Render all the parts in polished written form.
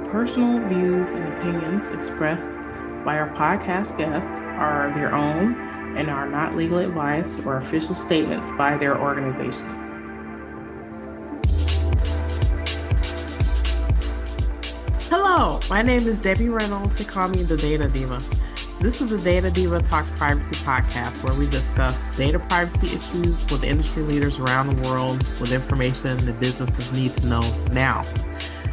personal views and opinions expressed by our podcast guests are their own and are not legal advice or official statements by their organizations. Hello, my name is Debbie Reynolds. They call me the Data Diva. This is the Data Diva Talks Privacy podcast, where we discuss data privacy issues with industry leaders around the world with information that businesses need to know now.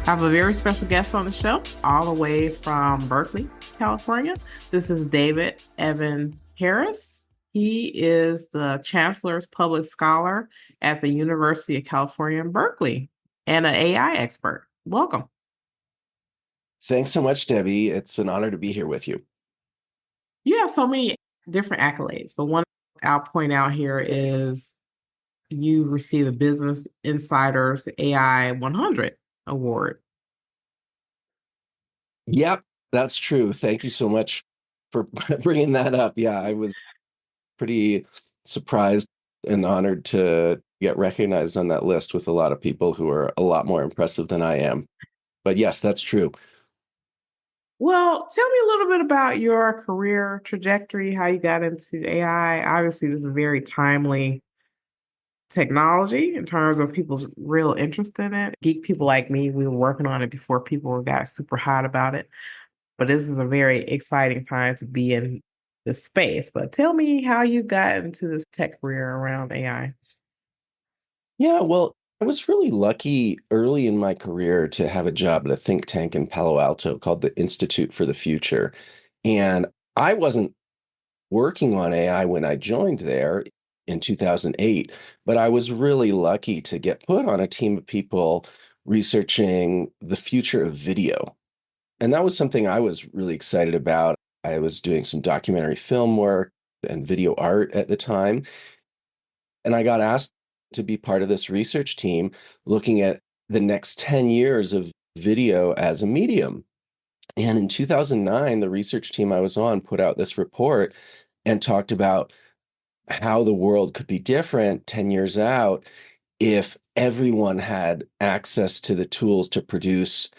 I have a very special guest on the show, all the way from Berkeley, California. This is David Evan Harris. He is the Chancellor's Public Scholar at the University of California in Berkeley and an AI expert. Welcome. Thanks so much, Debbie. It's an honor to be here with you. You have so many different accolades, but one I'll point out here is you received the Business Insider's AI 100 award. Yep, that's true. Thank you so much for bringing that up. Yeah, I was pretty surprised and honored to get recognized on that list with a lot of people who are a lot more impressive than I am. But yes, that's true. Well, tell me a little bit about your career trajectory, how you got into AI. Obviously, this is very timely technology in terms of people's real interest in it. Geek people like me, we were working on it before people got super hot about it. But this is a very exciting time to be in this space. But tell me how you got into this tech career around AI. Yeah, well, I was really lucky early in my career to have a job at a think tank in Palo Alto called the Institute for the Future. And I wasn't working on AI when I joined there in 2008, but I was really lucky to get put on a team of people researching the future of video. And that was something I was really excited about. I was doing some documentary film work and video art at the time. And I got asked to be part of this research team looking at the next 10 years of video as a medium. And in 2009, the research team I was on put out this report and talked about how the world could be different 10 years out if everyone had access to the tools to produce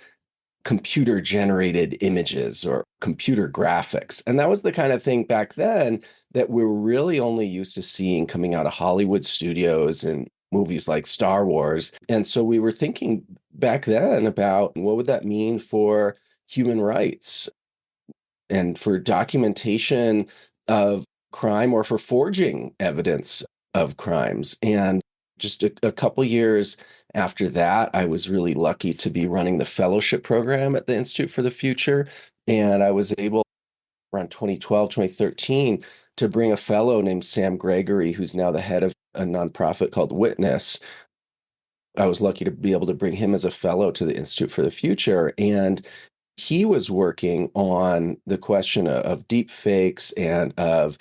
computer generated images or computer graphics. And that was the kind of thing back then that we were really only used to seeing coming out of Hollywood studios and movies like Star Wars. And so we were thinking back then about what would that mean for human rights and for documentation of crime or for forging evidence of crimes. And just a couple years after that, I was really lucky to be running the fellowship program at the Institute for the Future. And I was able around 2012, 2013 to bring a fellow named Sam Gregory, who's now the head of a nonprofit called Witness. I was lucky to be able to bring him as a fellow to the Institute for the Future. And he was working on the question of deep fakes and of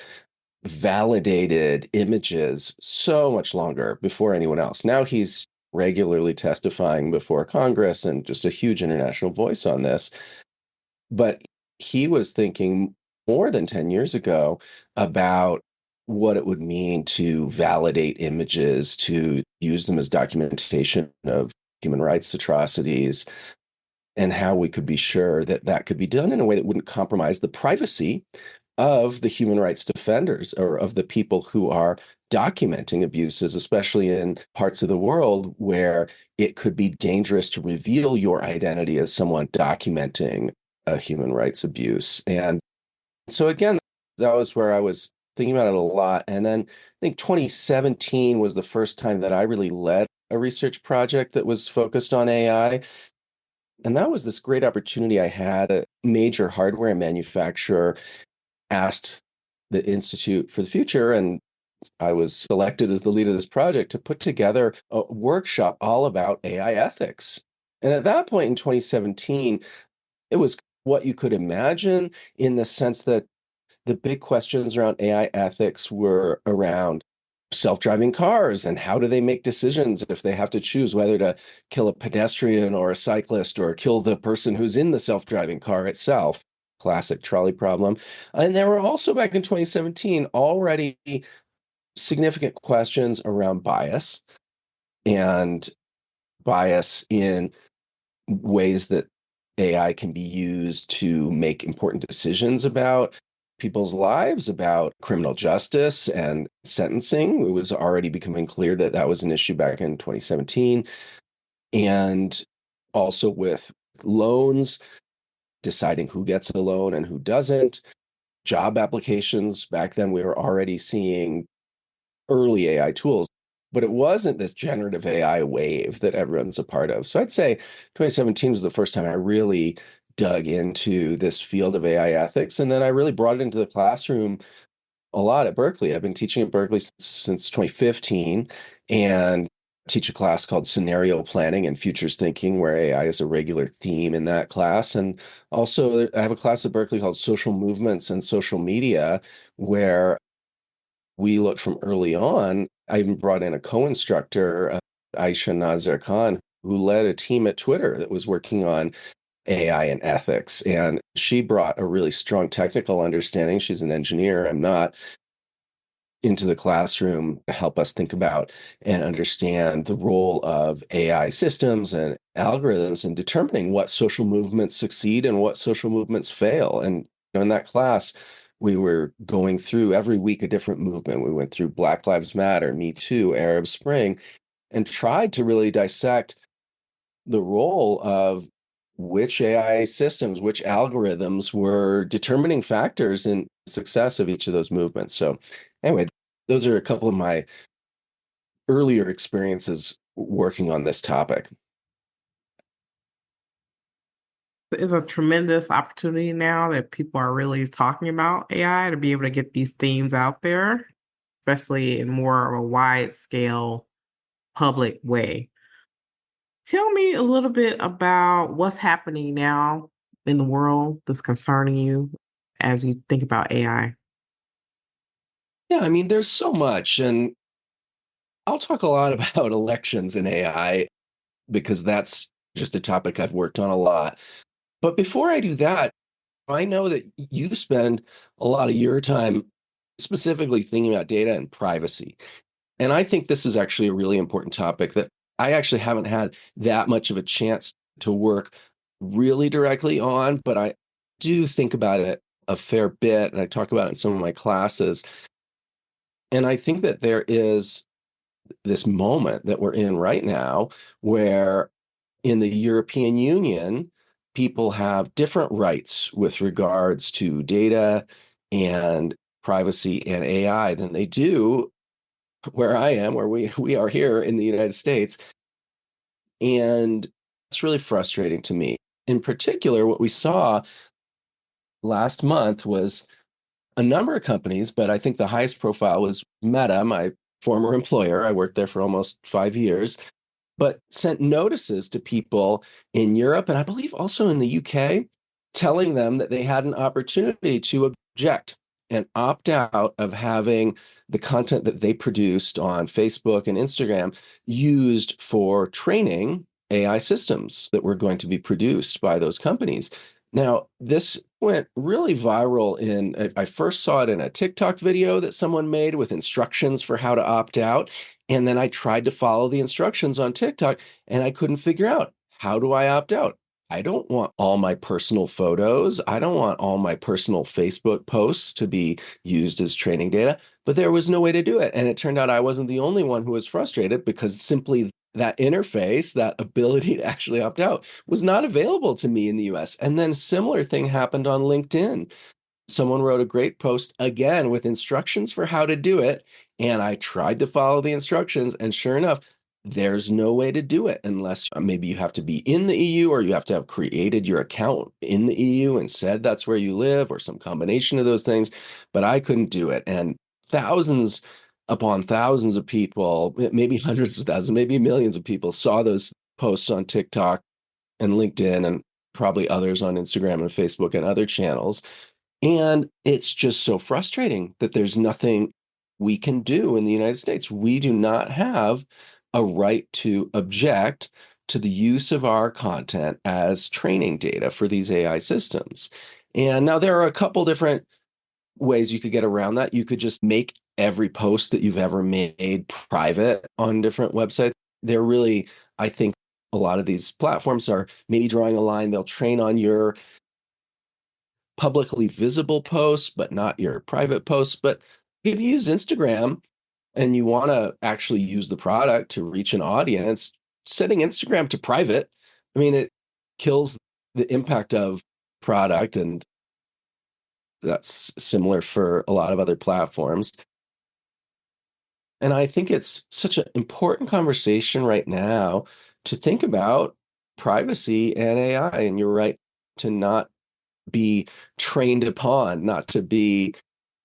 validated images so much longer before anyone else. Now he's regularly testifying before Congress and just a huge international voice on this. But he was thinking more than 10 years ago about what it would mean to validate images, to use them as documentation of human rights atrocities, and how we could be sure that that could be done in a way that wouldn't compromise the privacy of the human rights defenders or of the people who are documenting abuses, especially in parts of the world where it could be dangerous to reveal your identity as someone documenting a human rights abuse. And so again, that was where I was thinking about it a lot. And then I think 2017 was the first time that I really led a research project that was focused on AI. And that was this great opportunity I had. A major hardware manufacturer asked the Institute for the Future, and I was selected as the lead of this project to put together a workshop all about AI ethics. And at that point in 2017, it was what you could imagine in the sense that the big questions around AI ethics were around self-driving cars and how do they make decisions if they have to choose whether to kill a pedestrian or a cyclist or kill the person who's in the self-driving car itself. Classic trolley problem. And there were also back in 2017 already significant questions around bias and bias in ways that AI can be used to make important decisions about people's lives, about criminal justice and sentencing. It was already becoming clear that that was an issue back in 2017. And also with loans, deciding who gets a loan and who doesn't. Job applications, back then we were already seeing early AI tools, but it wasn't this generative AI wave that everyone's a part of. So I'd say 2017 was the first time I really dug into this field of AI ethics. And then I really brought it into the classroom a lot at Berkeley. I've been teaching at Berkeley since 2015 and teach a class called Scenario Planning and Futures Thinking, where AI is a regular theme in that class. And also, I have a class at Berkeley called Social Movements and Social Media, where we looked from early on. I even brought in a co-instructor, Aisha Nazir Khan, who led a team at Twitter that was working on AI and ethics. And she brought a really strong technical understanding. She's an engineer. I'm not, into the classroom to help us think about and understand the role of AI systems and algorithms in determining what social movements succeed and what social movements fail. And in that class, we were going through every week a different movement. We went through Black Lives Matter, Me Too, Arab Spring, and tried to really dissect the role of which AI systems, which algorithms were determining factors in success of each of those movements. So anyway, those are a couple of my earlier experiences working on this topic. It's a tremendous opportunity now that people are really talking about AI to be able to get these themes out there, especially in more of a wide scale public way. Tell me a little bit about what's happening now in the world that's concerning you as you think about AI. Yeah, I mean, there's so much, and I'll talk a lot about elections and AI because that's just a topic I've worked on a lot. But before I do that, I know that you spend a lot of your time specifically thinking about data and privacy. And I think this is actually a really important topic that I actually haven't had that much of a chance to work really directly on, but I do think about it a fair bit, and I talk about it in some of my classes. And I think that there is this moment that we're in right now where in the European Union, people have different rights with regards to data and privacy and AI than they do where I am, where we are here in the United States. And it's really frustrating to me. In particular, what we saw last month was a number of companies, but I think the highest profile was Meta, my former employer. I worked there for almost 5 years, but sent notices to people in Europe and I believe also in the UK, telling them that they had an opportunity to object and opt out of having the content that they produced on Facebook and Instagram used for training AI systems that were going to be produced by those companies. Now, this went really viral I first saw it in a TikTok video that someone made with instructions for how to opt out. And then I tried to follow the instructions on TikTok and I couldn't figure out, how do I opt out? I don't want all my personal photos. I don't want all my personal Facebook posts to be used as training data, but there was no way to do it. And it turned out I wasn't the only one who was frustrated because simply that interface, that ability to actually opt out was not available to me in the US. And then similar thing happened on LinkedIn. Someone wrote a great post again with instructions for how to do it. And I tried to follow the instructions. And sure enough, there's no way to do it unless maybe you have to be in the EU or you have to have created your account in the EU and said that's where you live or some combination of those things. But I couldn't do it. And thousands upon thousands of people, maybe hundreds of thousands, maybe millions of people saw those posts on TikTok and LinkedIn and probably others on Instagram and Facebook and other channels. And it's just so frustrating that there's nothing we can do in the United States. We do not have a right to object to the use of our content as training data for these AI systems. And now there are a couple different ways you could get around that. You could just make every post that you've ever made private on different websites. They're really, I think, a lot of these platforms are maybe drawing a line. They'll train on your publicly visible posts, but not your private posts. But if you use Instagram and you want to actually use the product to reach an audience, setting Instagram to private, I mean, it kills the impact of product. And that's similar for a lot of other platforms. And I think it's such an important conversation right now to think about privacy and AI. And you're right to not be trained upon, not to be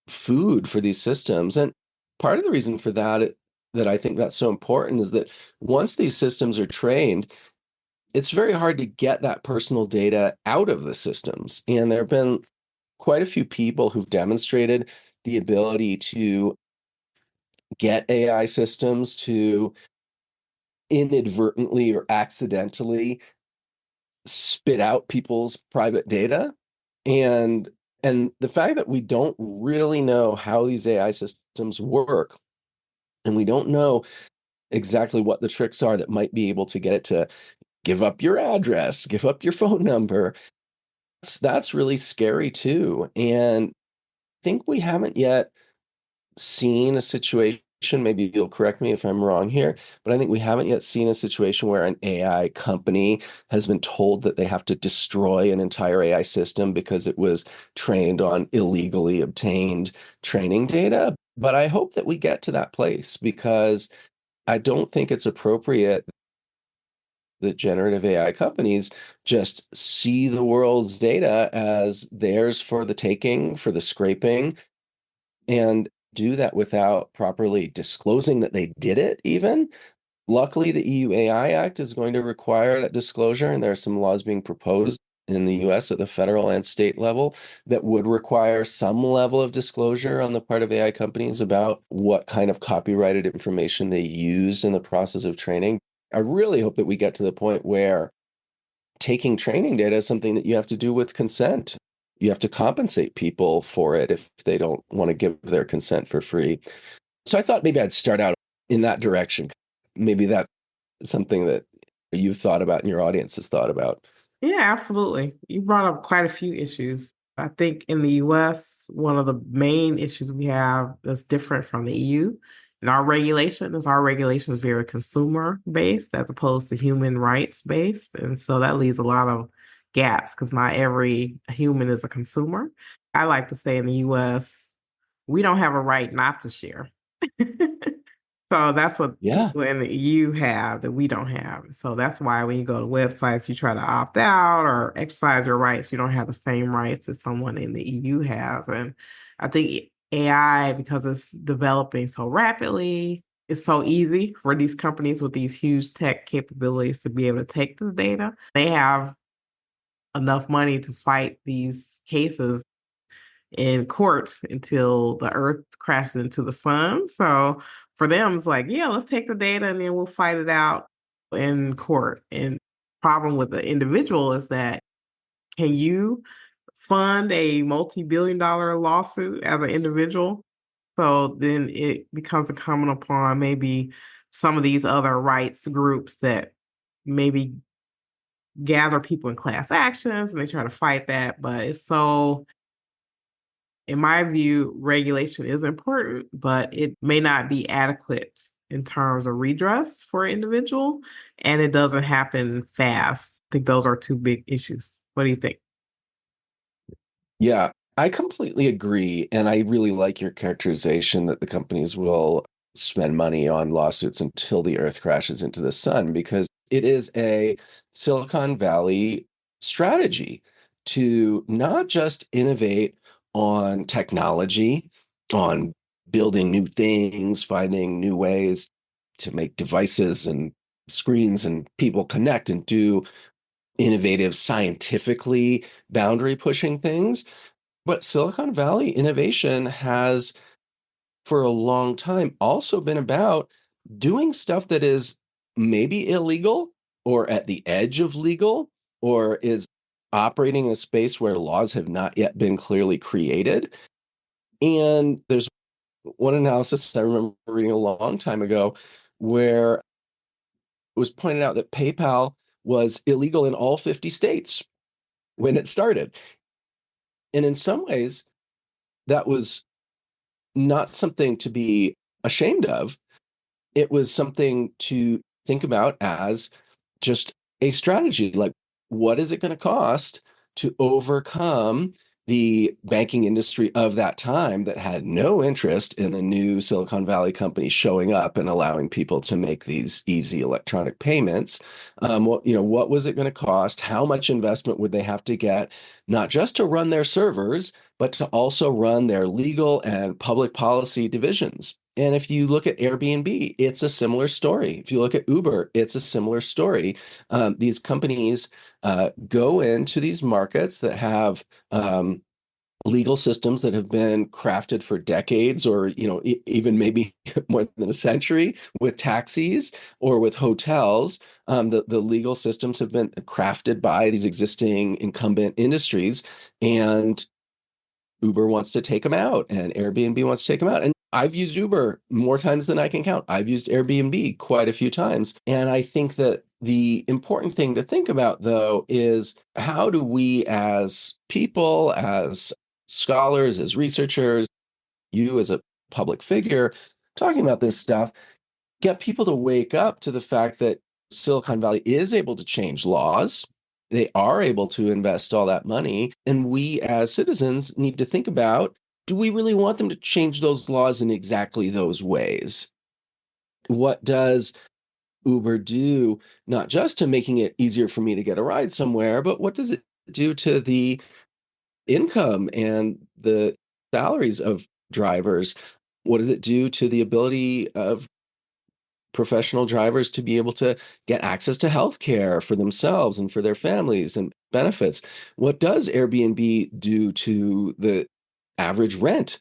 food for these systems. And part of the reason for that, that I think that's so important is that once these systems are trained, it's very hard to get that personal data out of the systems. And there have been quite a few people who've demonstrated the ability to get AI systems to inadvertently or accidentally spit out people's private data. And the fact that we don't really know how these AI systems work, and we don't know exactly what the tricks are that might be able to get it to give up your address, give up your phone number, that's really scary too. And I think we haven't yet seen a situation, maybe you'll correct me if I'm wrong here, but I think we haven't yet seen a situation where an AI company has been told that they have to destroy an entire AI system because it was trained on illegally obtained training data. But I hope that we get to that place, because I don't think it's appropriate that generative AI companies just see the world's data as theirs for the taking, for the scraping, and do that without properly disclosing that they did it even. Luckily, the EU AI Act is going to require that disclosure, and there are some laws being proposed in the US at the federal and state level that would require some level of disclosure on the part of AI companies about what kind of copyrighted information they used in the process of training. I really hope that we get to the point where taking training data is something that you have to do with consent. You have to compensate people for it if they don't want to give their consent for free. So I thought maybe I'd start out in that direction. Maybe that's something that you've thought about and your audience has thought about. Yeah, absolutely. You brought up quite a few issues. I think in the US, one of the main issues we have that's different from the EU and our regulation is very consumer based as opposed to human rights based. And so that leaves a lot of gaps because not every human is a consumer. I like to say in the US, we don't have a right not to share. So that's what Yeah. people in the EU have that we don't have. So that's why when you go to websites, you try to opt out or exercise your rights. You don't have the same rights that someone in the EU has. And I think AI, because it's developing so rapidly, it's so easy for these companies with these huge tech capabilities to be able to take this data. They have enough money to fight these cases in court until the earth crashes into the sun. So for them, it's like, yeah, let's take the data and then we'll fight it out in court. And problem with the individual is that can you fund a multi-billion dollar lawsuit as an individual? So then it becomes incumbent upon maybe some of these other rights groups that maybe gather people in class actions and they try to fight that. But it's so in my view, regulation is important, but it may not be adequate in terms of redress for an individual, and it doesn't happen fast. I think those are two big issues. What do you think? Yeah, I completely agree. And I really like your characterization that the companies will spend money on lawsuits until the earth crashes into the sun, because it is a Silicon Valley strategy to not just innovate on technology, on building new things, finding new ways to make devices and screens and people connect and do innovative, scientifically boundary pushing things. But Silicon Valley innovation has, for a long time, also been about doing stuff that is maybe illegal or at the edge of legal or is operating in a space where laws have not yet been clearly created. And there's one analysis I remember reading a long time ago where it was pointed out that PayPal was illegal in all 50 states when it started. And in some ways, that was not something to be ashamed of. It was something to think about as just a strategy. Like, what is it going to cost to overcome the banking industry of that time that had no interest in a new Silicon Valley company showing up and allowing people to make these easy electronic payments? What was it going to cost? How much investment would they have to get, not just to run their servers, but to also run their legal and public policy divisions? And if you look at Airbnb, it's a similar story. If you look at Uber, it's a similar story. These companies go into these markets that have legal systems that have been crafted for decades, or even maybe more than a century, with taxis or with hotels. The legal systems have been crafted by these existing incumbent industries, and Uber wants to take them out, and Airbnb wants to take them out. And I've used Uber more times than I can count. I've used Airbnb quite a few times. And I think that the important thing to think about, though, is how do we as people, as scholars, as researchers, you as a public figure talking about this stuff, get people to wake up to the fact that Silicon Valley is able to change laws. They are able to invest all that money. And we as citizens need to think about, do we really want them to change those laws in exactly those ways? What does Uber do, not just to making it easier for me to get a ride somewhere, but what does it do to the income and the salaries of drivers? What does it do to the ability of professional drivers to be able to get access to health care for themselves and for their families and benefits? What does Airbnb do to the average rent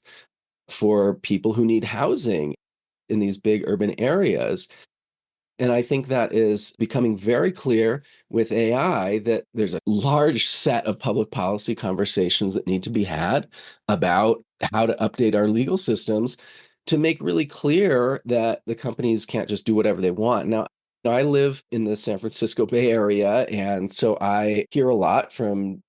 for people who need housing in these big urban areas? And I think that is becoming very clear with AI, that there's a large set of public policy conversations that need to be had about how to update our legal systems to make really clear that the companies can't just do whatever they want. Now, I live in the San Francisco Bay Area, and so I hear a lot from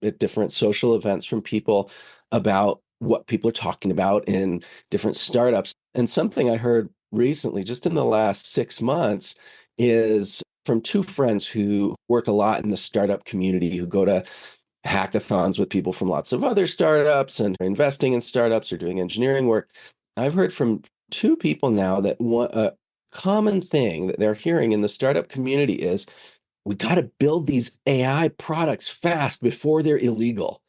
at different social events from people about what people are talking about in different startups. And something I heard recently, just in the last 6 months, is from two friends who work a lot in the startup community, who go to hackathons with people from lots of other startups and are investing in startups or doing engineering work. I've heard from two people now that a common thing that they're hearing in the startup community is, we got to build these AI products fast before they're illegal.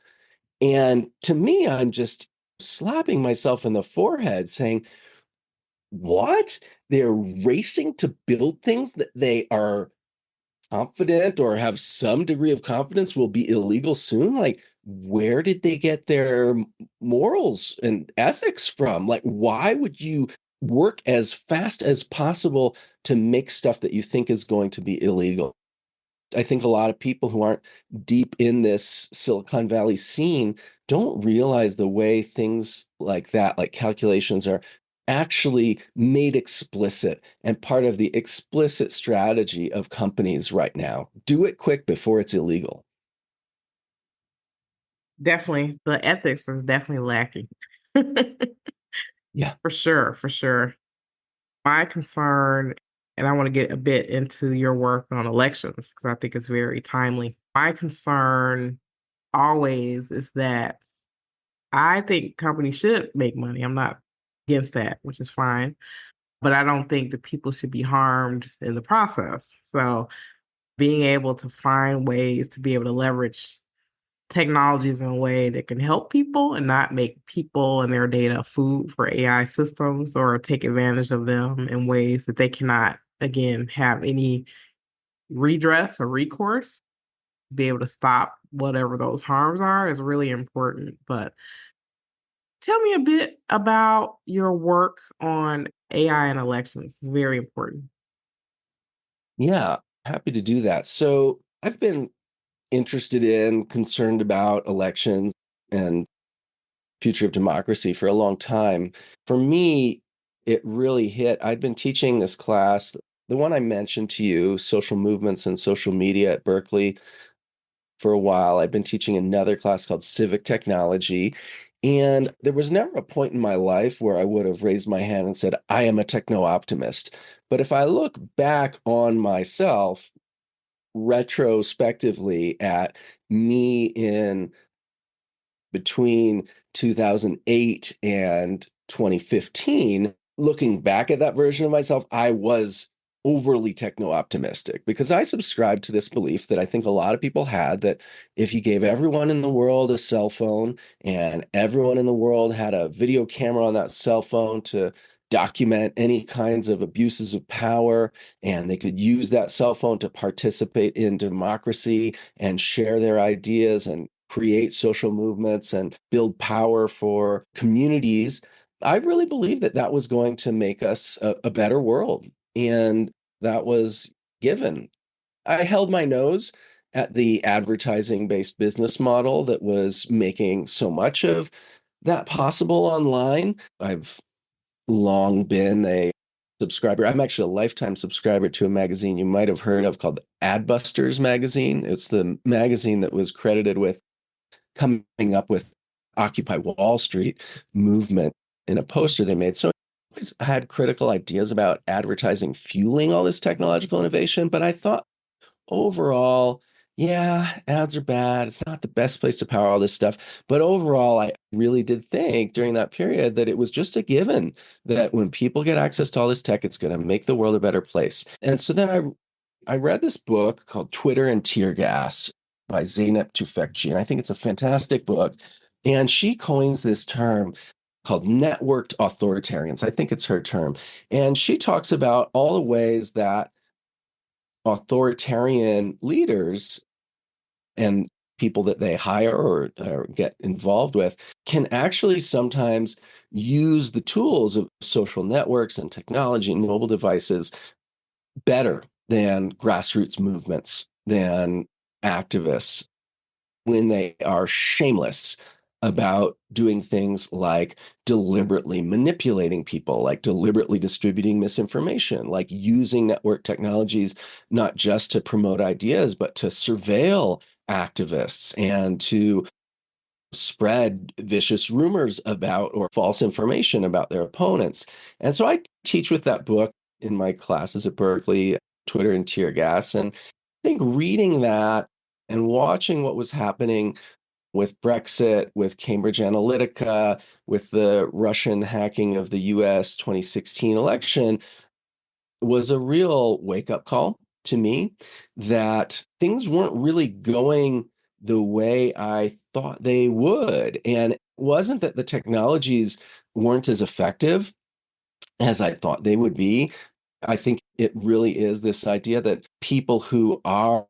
And to me, I'm just slapping myself in the forehead saying, what? They're racing to build things that they are confident or have some degree of confidence will be illegal soon? Like, where did they get their morals and ethics from? Like, why would you work as fast as possible to make stuff that you think is going to be illegal? I think a lot of people who aren't deep in this Silicon Valley scene don't realize the way things like that, like calculations, are actually made explicit and part of the explicit strategy of companies right now. Do it quick before it's illegal. Definitely, the ethics is definitely lacking. Yeah. For sure, for sure. My concern, and I want to get a bit into your work on elections because I think it's very timely. My concern always is that I think companies should make money. I'm not against that, which is fine, but I don't think that people should be harmed in the process. So being able to find ways to be able to leverage technologies in a way that can help people and not make people and their data food for AI systems or take advantage of them in ways that they cannot, again, have any redress or recourse. Be able to stop whatever those harms are is really important. But tell me a bit about your work on AI and elections. It's very important. Yeah, happy to do that. So I've been interested in, concerned about elections and future of democracy for a long time. For me, it really hit. I'd been teaching this class the one I mentioned to you, social movements and social media at Berkeley, for a while. I've been teaching another class called civic technology. And there was never a point in my life where I would have raised my hand and said, I am a techno optimist. But if I look back on myself retrospectively at me in between 2008 and 2015, looking back at that version of myself, I was overly techno optimistic because I subscribed to this belief that I think a lot of people had that if you gave everyone in the world a cell phone and everyone in the world had a video camera on that cell phone to document any kinds of abuses of power, and they could use that cell phone to participate in democracy and share their ideas and create social movements and build power for communities. I really believe that that was going to make us a better world. And that was given. I held my nose at the advertising based business model that was making so much of that possible online. I've long been a subscriber. I'm actually a lifetime subscriber to a magazine you might have heard of called Adbusters magazine. It's the magazine that was credited with coming up with Occupy Wall Street movement in a poster they made. So I always had critical ideas about advertising fueling all this technological innovation, but I thought overall, yeah, ads are bad. It's not the best place to power all this stuff. But overall, I really did think during that period that it was just a given that when people get access to all this tech, it's going to make the world a better place. And so then I read this book called Twitter and Tear Gas by Zeynep Tufekci, and I think it's a fantastic book. And she coins this term called networked authoritarians. I think it's her term. And she talks about all the ways that authoritarian leaders and people that they hire or get involved with can actually sometimes use the tools of social networks and technology and mobile devices better than grassroots movements, than activists, when they are shameless about doing things like deliberately manipulating people, like deliberately distributing misinformation, like using network technologies not just to promote ideas, but to surveil activists and to spread vicious rumors about or false information about their opponents. And so I teach with that book in my classes at Berkeley, Twitter and Tear Gas. And I think reading that and watching what was happening with Brexit, with Cambridge Analytica, with the Russian hacking of the US 2016 election was a real wake-up call to me that things weren't really going the way I thought they would. And it wasn't that the technologies weren't as effective as I thought they would be. I think it really is this idea that people who are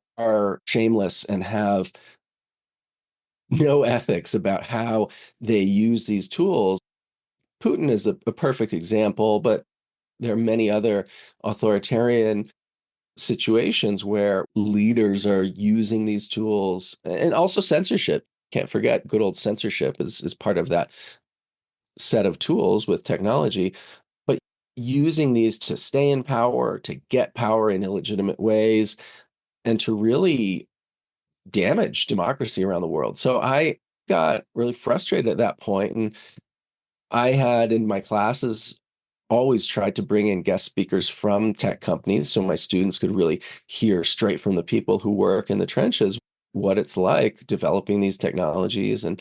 shameless and have no ethics about how they use these tools. Putin is a perfect example, but there are many other authoritarian situations where leaders are using these tools and also censorship. Can't forget good old censorship is part of that set of tools with technology, but using these to stay in power, to get power in illegitimate ways, and to really damage democracy around the world. So I got really frustrated at that point, and I had in my classes always tried to bring in guest speakers from tech companies so my students could really hear straight from the people who work in the trenches what it's like developing these technologies. And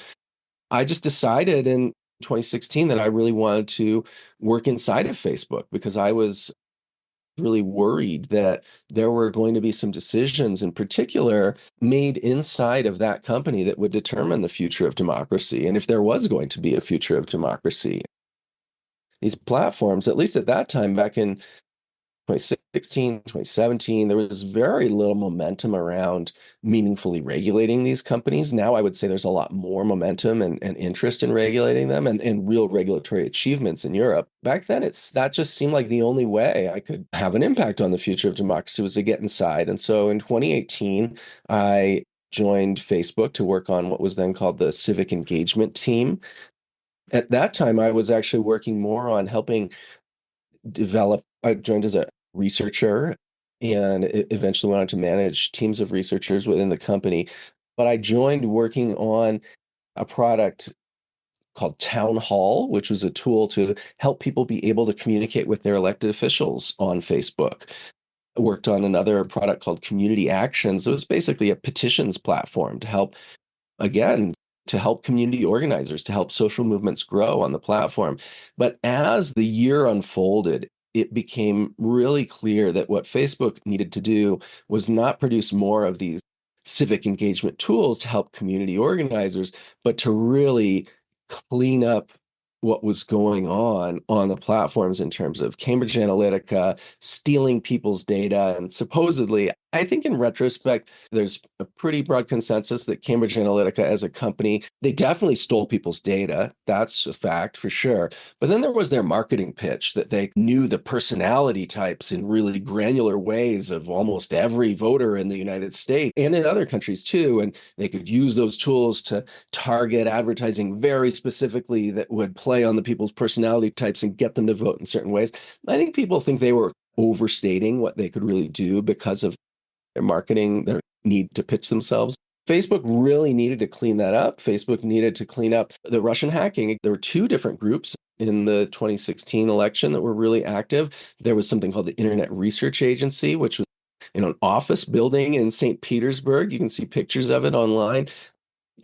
I just decided in 2016 that I really wanted to work inside of Facebook because I was really worried that there were going to be some decisions in particular made inside of that company that would determine the future of democracy. And if there was going to be a future of democracy, these platforms, at least at that time, back in 2016, 2017, there was very little momentum around meaningfully regulating these companies. Now I would say there's a lot more momentum and interest in regulating them and real regulatory achievements in Europe. Back then, that just seemed like the only way I could have an impact on the future of democracy was to get inside. And so in 2018, I joined Facebook to work on what was then called the Civic Engagement Team. At that time, I was actually working more on helping develop. I joined as a researcher and eventually went on to manage teams of researchers within the company. But I joined working on a product called Town Hall, which was a tool to help people be able to communicate with their elected officials on Facebook. I worked on another product called Community Actions. It was basically a petitions platform to help, again, to help community organizers, to help social movements grow on the platform. But as the year unfolded, it became really clear that what Facebook needed to do was not produce more of these civic engagement tools to help community organizers, but to really clean up what was going on the platforms in terms of Cambridge Analytica stealing people's data. And supposedly, I think in retrospect, there's a pretty broad consensus that Cambridge Analytica as a company, they definitely stole people's data. That's a fact for sure. But then there was their marketing pitch that they knew the personality types in really granular ways of almost every voter in the United States and in other countries too. And they could use those tools to target advertising very specifically that would play on the people's personality types and get them to vote in certain ways. I think people think they were overstating what they could really do because of their marketing, their need to pitch themselves. Facebook really needed to clean that up. Facebook needed to clean up the Russian hacking. There were two different groups in the 2016 election that were really active. There was something called the Internet Research Agency, which was in an office building in St. Petersburg. You can see pictures of it online.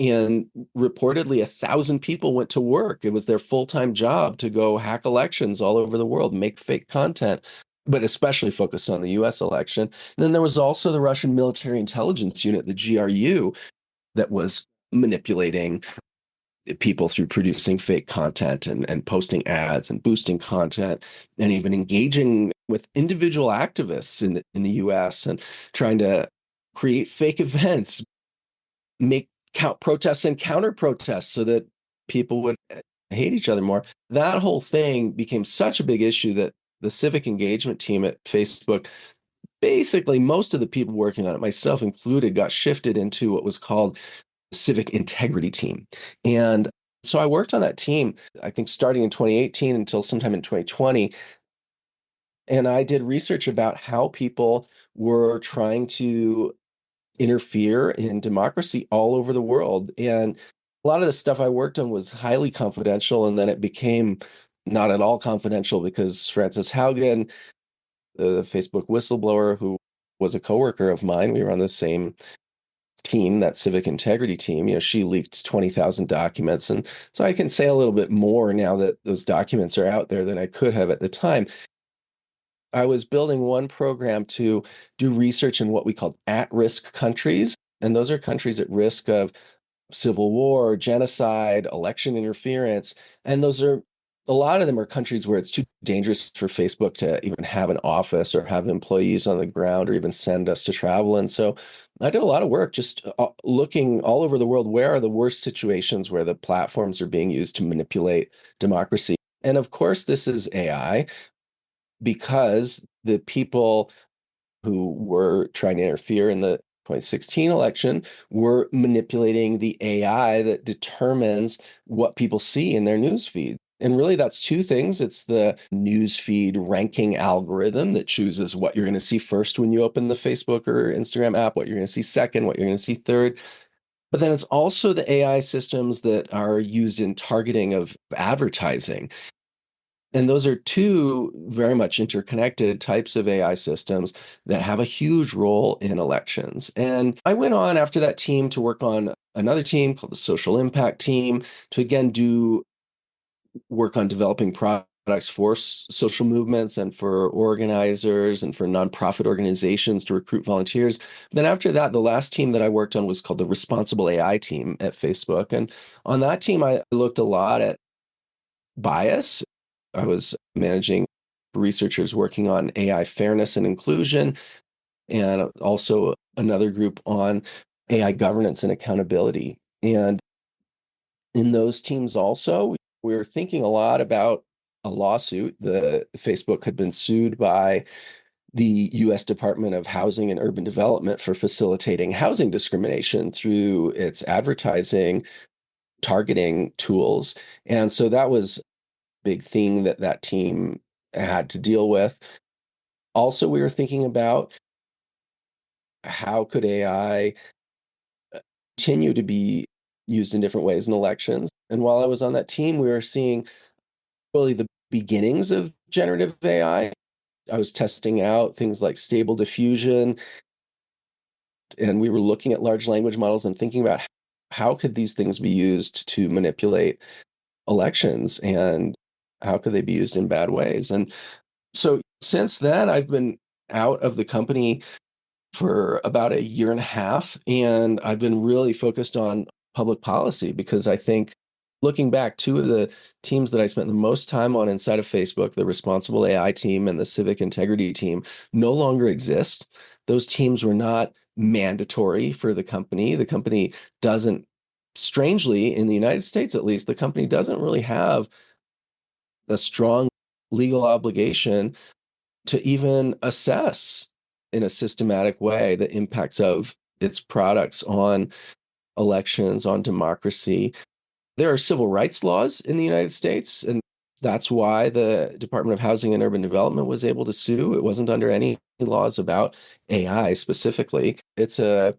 And reportedly, 1,000 people went to work. It was their full-time job to go hack elections all over the world, make fake content, but especially focused on the US election. And then there was also the Russian Military Intelligence Unit, the GRU, that was manipulating people through producing fake content and posting ads and boosting content and even engaging with individual activists in the US and trying to create fake events, make protests and counter protests so that people would hate each other more. That whole thing became such a big issue that the civic engagement team at Facebook, basically most of the people working on it, myself included, got shifted into what was called the civic integrity team. And so I worked on that team, I think starting in 2018 until sometime in 2020. And I did research about how people were trying to interfere in democracy all over the world. And a lot of the stuff I worked on was highly confidential, and then it became not at all confidential because Frances Haugen, the Facebook whistleblower who was a coworker of mine, we were on the same team, that civic integrity team, she leaked 20,000 documents. And so I can say a little bit more now that those documents are out there than I could have at the time. I was building one program to do research in what we call at-risk countries. And those are countries at risk of civil war, genocide, election interference. And a lot of them are countries where it's too dangerous for Facebook to even have an office or have employees on the ground or even send us to travel. And so I did a lot of work just looking all over the world. Where are the worst situations where the platforms are being used to manipulate democracy? And of course, this is AI, because the people who were trying to interfere in the 2016 election were manipulating the AI that determines what people see in their news feed. And really, that's two things. It's the news feed ranking algorithm that chooses what you're going to see first when you open the Facebook or Instagram app, what you're going to see second, what you're going to see third. But then it's also the AI systems that are used in targeting of advertising. And those are two very much interconnected types of AI systems that have a huge role in elections. And I went on after that team to work on another team called the social impact team to again do work on developing products for social movements and for organizers and for nonprofit organizations to recruit volunteers. Then after that, the last team that I worked on was called the Responsible AI team at Facebook. And on that team, I looked a lot at bias. I was managing researchers working on AI fairness and inclusion, and also another group on AI governance and accountability. And in those teams also, we were thinking a lot about a lawsuit. The Facebook had been sued by the US Department of Housing and Urban Development for facilitating housing discrimination through its advertising targeting tools. And so that was big thing that team had to deal with. Also, we were thinking about how could AI continue to be used in different ways in elections. And while I was on that team, we were seeing really the beginnings of generative AI. I was testing out things like stable diffusion, and we were looking at large language models and thinking about how could these things be used to manipulate elections and how could they be used in bad ways. And so since then, I've been out of the company for about a year and a half, and I've been really focused on public policy because I think looking back, two of the teams that I spent the most time on inside of Facebook, the responsible AI team and the civic integrity team, no longer exist. Those teams were not mandatory for the company. The company doesn't, strangely, in the United States at least, the company doesn't really have a strong legal obligation to even assess in a systematic way the impacts of its products on elections, on democracy. There are civil rights laws in the United States, and that's why the Department of Housing and Urban Development was able to sue. It wasn't under any laws about AI specifically. It's a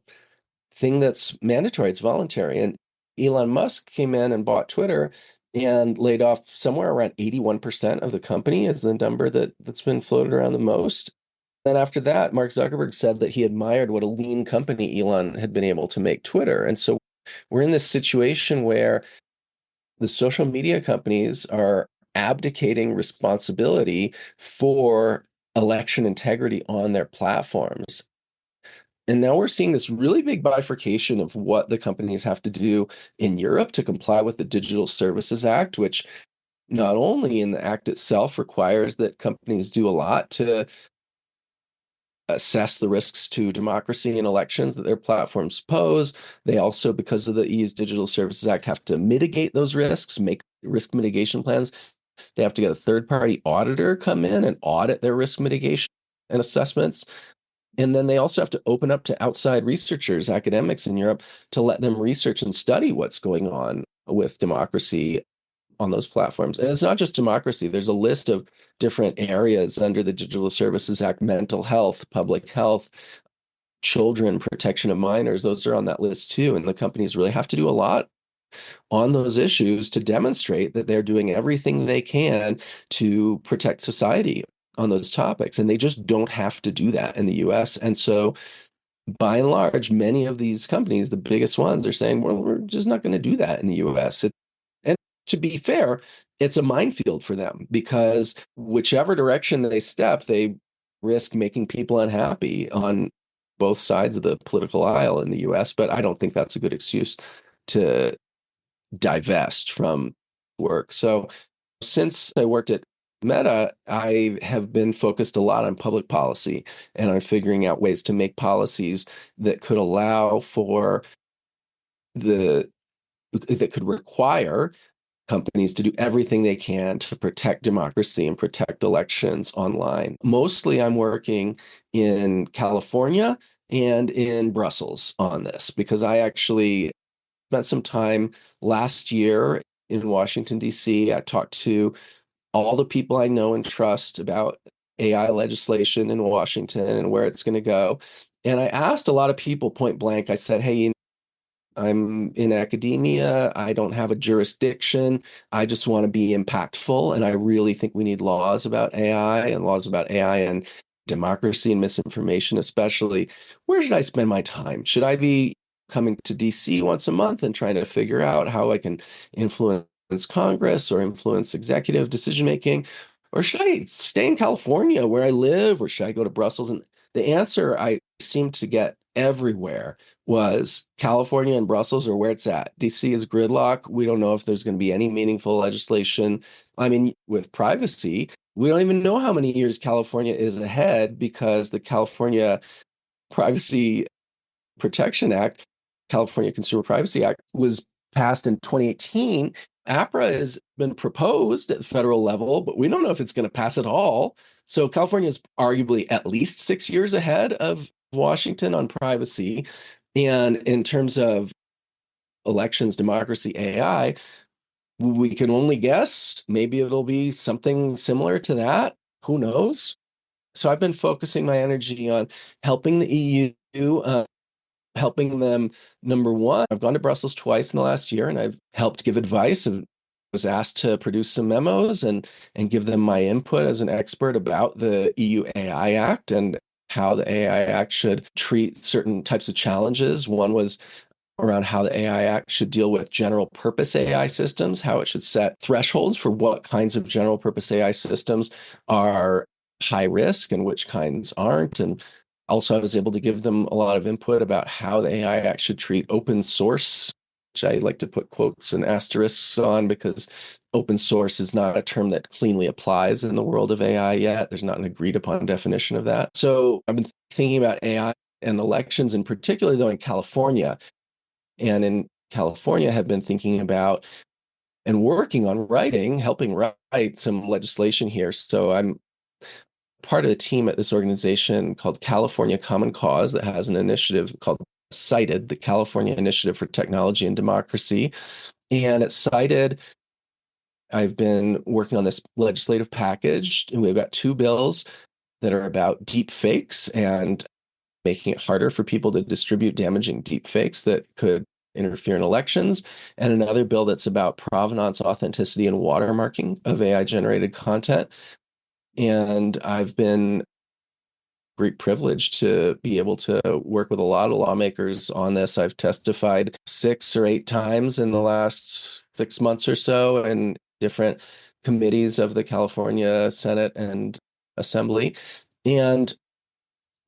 thing that's mandatory, it's voluntary. And Elon Musk came in and bought Twitter and laid off somewhere around 81% of the company is the number that's been floated around the most. Then after that, Mark Zuckerberg said that he admired what a lean company Elon had been able to make Twitter. And so we're in this situation where the social media companies are abdicating responsibility for election integrity on their platforms. And now we're seeing this really big bifurcation of what the companies have to do in Europe to comply with the Digital Services Act, which not only in the act itself requires that companies do a lot to assess the risks to democracy and elections that their platforms pose. They also, because of the EU's Digital Services Act, have to mitigate those risks, make risk mitigation plans. They have to get a third-party auditor come in and audit their risk mitigation and assessments. And then they also have to open up to outside researchers, academics in Europe, to let them research and study what's going on with democracy on those platforms. And it's not just democracy. There's a list of different areas under the Digital Services Act: mental health, public health, children, protection of minors. Those are on that list too. And the companies really have to do a lot on those issues to demonstrate that they're doing everything they can to protect society on those topics. And they just don't have to do that in the US. And so by and large, many of these companies, the biggest ones, are saying, well, we're just not going to do that in the US. And to be fair, it's a minefield for them because whichever direction they step, they risk making people unhappy on both sides of the political aisle in the US. But I don't think that's a good excuse to divest from work. So since I worked at Meta, I have been focused a lot on public policy and on figuring out ways to make policies that could allow for the that could require companies to do everything they can to protect democracy and protect elections online. Mostly I'm working in California and in Brussels on this because I actually spent some time last year in Washington, D.C. I talked to all the people I know and trust about AI legislation in Washington and where it's going to go. And I asked a lot of people point blank, I said, hey, I'm in academia. I don't have a jurisdiction. I just want to be impactful. And I really think we need laws about AI and laws about AI and democracy and misinformation, especially. Where should I spend my time? Should I be coming to DC once a month and trying to figure out how I can influence Congress or influence executive decision making? Or should I stay in California where I live? Or should I go to Brussels? And the answer I seem to get everywhere was California and Brussels are where it's at. DC is gridlock. We don't know if there's going to be any meaningful legislation. I mean, with privacy, we don't even know how many years California is ahead because the California Privacy Protection Act, California Consumer Privacy Act, was passed in 2018. APRA has been proposed at the federal level, but we don't know if it's going to pass at all. So California is arguably at least 6 years ahead of Washington on privacy. And in terms of elections, democracy, AI, we can only guess. Maybe it'll be something similar to that. Who knows? So I've been focusing my energy on helping the EU, helping them. Number one, I've gone to Brussels twice in the last year, and I've helped give advice and was asked to produce some memos and give them my input as an expert about the EU AI Act and how the AI Act should treat certain types of challenges. One was around how the AI Act should deal with general purpose AI systems, how it should set thresholds for what kinds of general purpose AI systems are high risk and which kinds aren't. And also, I was able to give them a lot of input about how the AI Act should treat open source, which I like to put quotes and asterisks on because open source is not a term that cleanly applies in the world of AI yet. There's not an agreed upon definition of that. So I've been thinking about AI and elections, and particularly though in California, and in California have been thinking about and working on helping write some legislation here. So I'm part of a team at this organization called California Common Cause that has an initiative called Cited, the California Initiative for Technology and Democracy. And at Cited, I've been working on this legislative package, and we've got two bills that are about deep fakes and making it harder for people to distribute damaging deep fakes that could interfere in elections, and another bill that's about provenance, authenticity, and watermarking of AI generated content. And I've been great privilege to be able to work with a lot of lawmakers on this. I've testified 6 or 8 times in the last 6 months or so in different committees of the California Senate and Assembly. And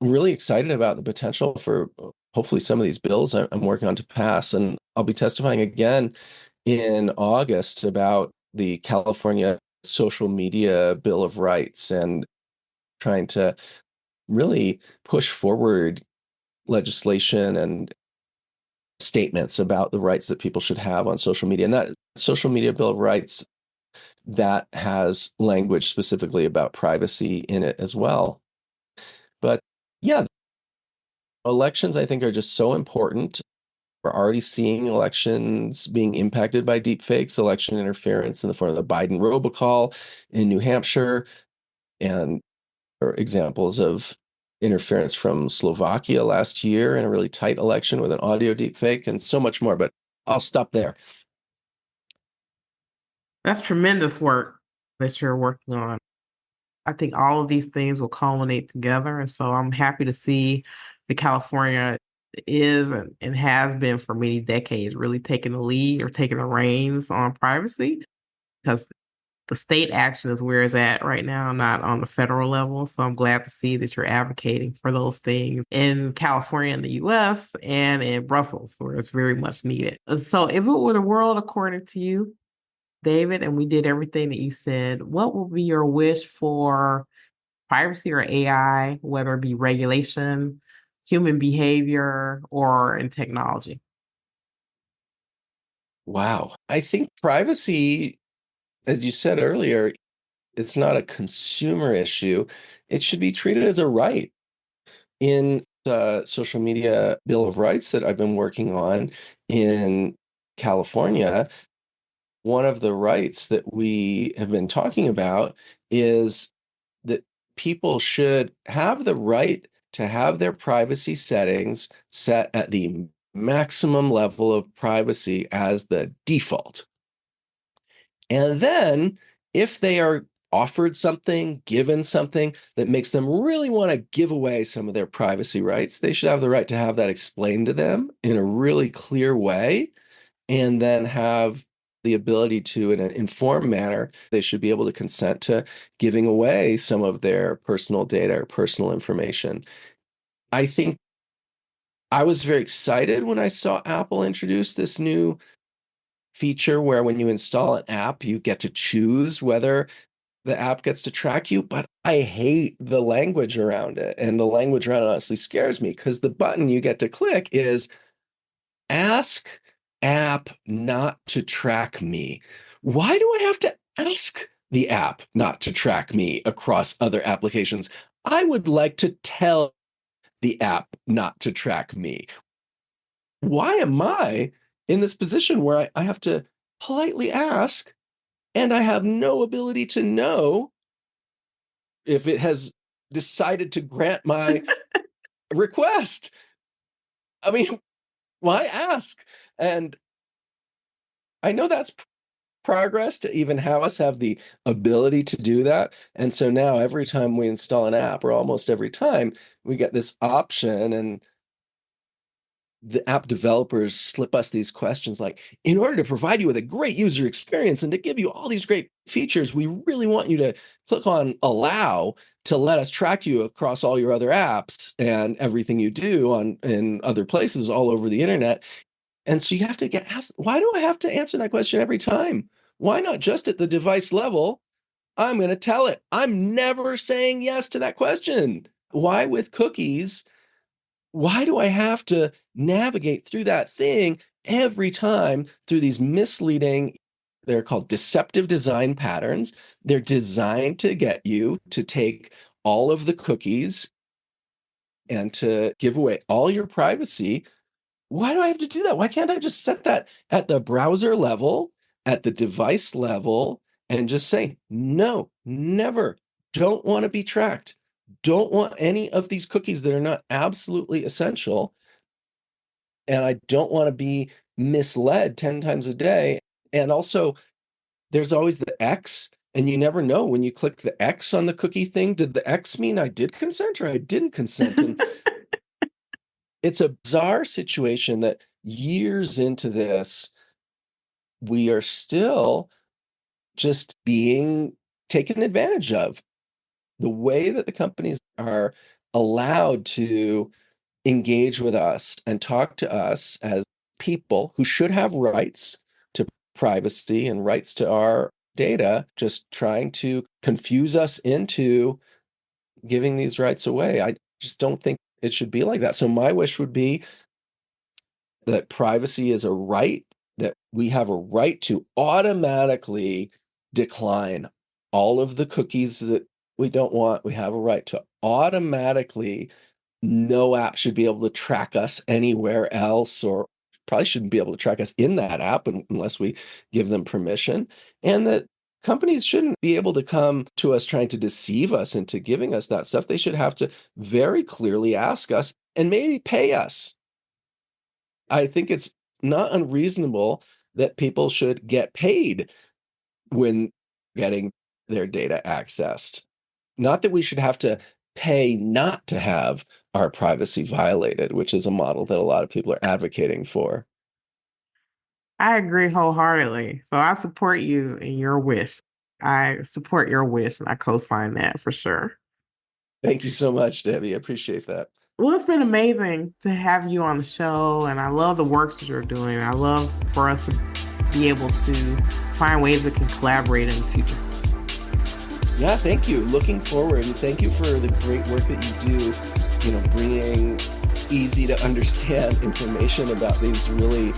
I'm really excited about the potential for hopefully some of these bills I'm working on to pass. And I'll be testifying again in August about the California Social Media Bill of Rights and trying to really push forward legislation and statements about the rights that people should have on social media. And that Social Media Bill of Rights, that has language specifically about privacy in it as well. But yeah, elections, I think, are just so important. We're already seeing elections being impacted by deepfakes, election interference in the form of the Biden robocall in New Hampshire, and examples of interference from Slovakia last year in a really tight election with an audio deepfake, and so much more. But I'll stop there. That's tremendous work that you're working on. I think all of these things will culminate together. And so I'm happy to see that California is and has been for many decades really taking the lead or taking the reins on privacy because the state action is where it's at right now, not on the federal level. So I'm glad to see that you're advocating for those things in California, in the US, and in Brussels, where it's very much needed. So if it were the world according to you, David, and we did everything that you said, what would be your wish for privacy or AI, whether it be regulation, human behavior, or in technology? Wow. I think privacy, as you said earlier, it's not a consumer issue. It should be treated as a right. In the Social Media Bill of Rights that I've been working on in California, one of the rights that we have been talking about is that people should have the right to have their privacy settings set at the maximum level of privacy as the default. And then, if they are offered something, given something that makes them really want to give away some of their privacy rights, they should have the right to have that explained to them in a really clear way, and then have the ability to, in an informed manner, they should be able to consent to giving away some of their personal data or personal information. I think I was very excited when I saw Apple introduce this new feature where when you install an app, you get to choose whether the app gets to track you, but I hate the language around it. And the language around it honestly scares me because the button you get to click is ask app not to track me. Why do I have to ask the app not to track me across other applications? I would like to tell the app not to track me. Why am I in this position where I have to politely ask and I have no ability to know if it has decided to grant my request. I mean, why ask? And I know that's progress to even have us have the ability to do that. And so now every time we install an app, or almost every time, we get this option, and the app developers slip us these questions like, in order to provide you with a great user experience and to give you all these great features, we really want you to click on allow to let us track you across all your other apps and everything you do in other places all over the internet. And so you have to get asked, why do I have to answer that question every time? Why not just at the device level? I'm going to tell it. I'm never saying yes to that question. Why with cookies? Why do I have to navigate through that thing every time through these misleading, they're called deceptive design patterns. They're designed to get you to take all of the cookies and to give away all your privacy. Why do I have to do that? Why can't I just set that at the browser level, at the device level, and just say, no, never, don't want to be tracked, don't want any of these cookies that are not absolutely essential, and I don't want to be misled 10 times a day. And also, there's always the X, and you never know when you click the X on the cookie thing, did the X mean I did consent or I didn't consent? And it's a bizarre situation that years into this, we are still just being taken advantage of. The way that the companies are allowed to engage with us and talk to us as people who should have rights to privacy and rights to our data, just trying to confuse us into giving these rights away. I just don't think it should be like that. So my wish would be that privacy is a right, that we have a right to automatically decline all of the cookies that we don't want. We have a right to automatically, no app should be able to track us anywhere else, or probably shouldn't be able to track us in that app unless we give them permission. And that companies shouldn't be able to come to us trying to deceive us into giving us that stuff. They should have to very clearly ask us and maybe pay us. I think it's not unreasonable that people should get paid when getting their data accessed. Not that we should have to pay not to have our privacy violated, which is a model that a lot of people are advocating for. I agree wholeheartedly. So I support you in your wish. I support your wish and I co-sign that for sure. Thank you so much, Debbie. I appreciate that. Well, it's been amazing to have you on the show, and I love the work that you're doing. I love for us to be able to find ways that can collaborate in the future. Yeah, thank you. Looking forward, and thank you for the great work that you do, bringing easy to understand information about these really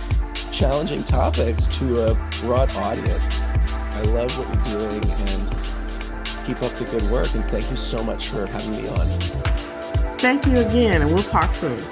challenging topics to a broad audience. I love what you're doing, and keep up the good work, and thank you so much for having me on. Thank you again, and we'll talk soon.